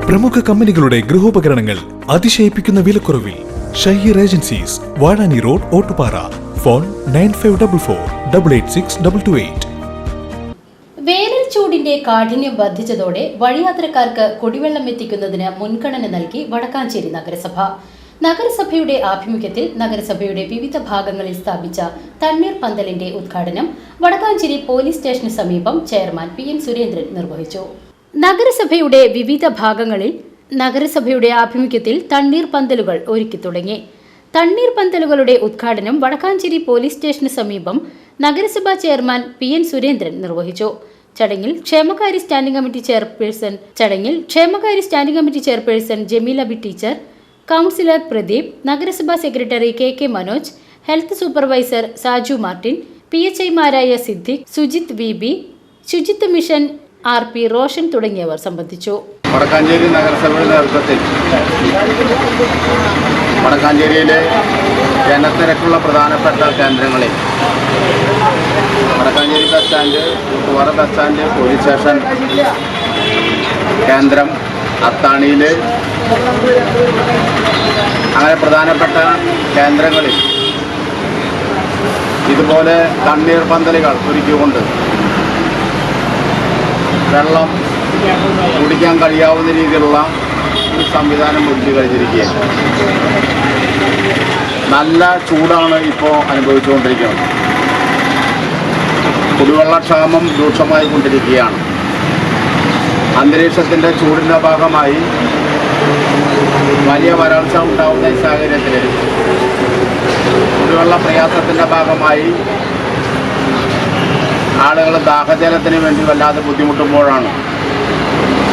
പ്രമുഖ കമ്പനികളുടെ ഗൃഹോപകരണങ്ങൾ അതിശയിപ്പിക്കുന്ന വിലക്കുറവിൽ. Shaheer agencies, Vazhani road, Ottupara. Phone 9544886228. വേനൽ ചൂടിന്റെ കാഠിന്യം വർദ്ധിച്ചതോടെ വഴിയാത്രക്കാർക്ക് കുടിവെള്ളം എത്തിക്കുന്നതിന് മുൻഗണന നൽകി വടക്കാഞ്ചേരി നഗരസഭ. നഗരസഭയുടെ ആഭിമുഖ്യത്തിൽ നഗരസഭയുടെ വിവിധ ഭാഗങ്ങളിൽ സ്ഥാപിച്ച തണ്ണീർ പന്തലിന്റെ ഉദ്ഘാടനം വടക്കാഞ്ചേരി പോലീസ് സ്റ്റേഷന് സമീപം ചെയർമാൻ PN സുരേന്ദ്രൻ നിർവഹിച്ചു. നഗരസഭയുടെ വിവിധ ഭാഗങ്ങളിൽ നഗരസഭയുടെ ആഭിമുഖ്യത്തിൽ തണ്ണീർ പന്തലുകൾ ഒരുക്കി തുടങ്ങി. തണ്ണീർ പന്തലുകളുടെ ഉദ്ഘാടനം വടക്കാഞ്ചേരി പോലീസ് സ്റ്റേഷന് സമീപം നഗരസഭാ ചെയർമാൻ PN സുരേന്ദ്രൻ നിർവഹിച്ചു. ചടങ്ങിൽ ക്ഷേമകാര്യ standing committee chairperson Jameela B teacher, councillor Pradeep, നഗരസഭാ secretary KK Manoj, health supervisor Saju Martin, PHIമാരായ സിദ്ദിഖ്, സുജിത് VB, ശുചിത്വ മിഷൻ RP റോഷൻ തുടങ്ങിയവർ സംബന്ധിച്ചു. വടക്കാഞ്ചേരി നഗരസഭയുടെ നേതൃത്വത്തിൽ വടക്കാഞ്ചേരിയിലെ ജനത്തിരക്കുള്ള പ്രധാനപ്പെട്ട കേന്ദ്രങ്ങളിൽ Wadakkanchery bus stand, Koottupara bus stand, police station കേന്ദ്രം, അത്താണിയിൽ അങ്ങനെ പ്രധാനപ്പെട്ട കേന്ദ്രങ്ങളിൽ ഇതുപോലെ തണ്ണീർ പന്തലുകൾ ഒരുക്കിക്കൊണ്ട് വെള്ളം കുടിക്കാൻ കഴിയാവുന്ന രീതിയിലുള്ള ഒരു സംവിധാനം ഒരുക്കി കഴിഞ്ഞിരിക്കുകയാണ്. നല്ല ചൂടാണ് ഇപ്പോൾ അനുഭവിച്ചുകൊണ്ടിരിക്കുന്നത്. കുടിവെള്ളക്ഷാമം രൂക്ഷമായി കൊണ്ടിരിക്കുകയാണ്. അന്തരീക്ഷത്തിൻ്റെ ചൂടിൻ്റെ ഭാഗമായി വലിയ വരൾച്ച ഉണ്ടാകുന്ന ഈ സാഹചര്യത്തിൽ കുടിവെള്ള പ്രയാസത്തിൻ്റെ ഭാഗമായി ആളുകൾ ദാഹജലത്തിന് വേണ്ടി വല്ലാതെ ബുദ്ധിമുട്ടുമ്പോഴാണ്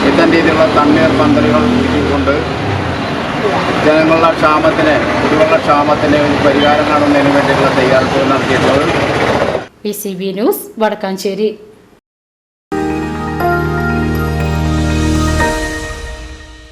ഇത്തരം രീതിയിലുള്ള തണ്ണീർ പന്തലുകൾ കൊണ്ട് ജനങ്ങളുടെ കുടിവെള്ള ക്ഷാമത്തിന് പരിഹാരം കാണുന്നതിന് വേണ്ടിയിട്ടുള്ള തയ്യാറെടുപ്പുകൾ നടത്തിയിട്ടുള്ളത്. PCB news, Vadakkanchery.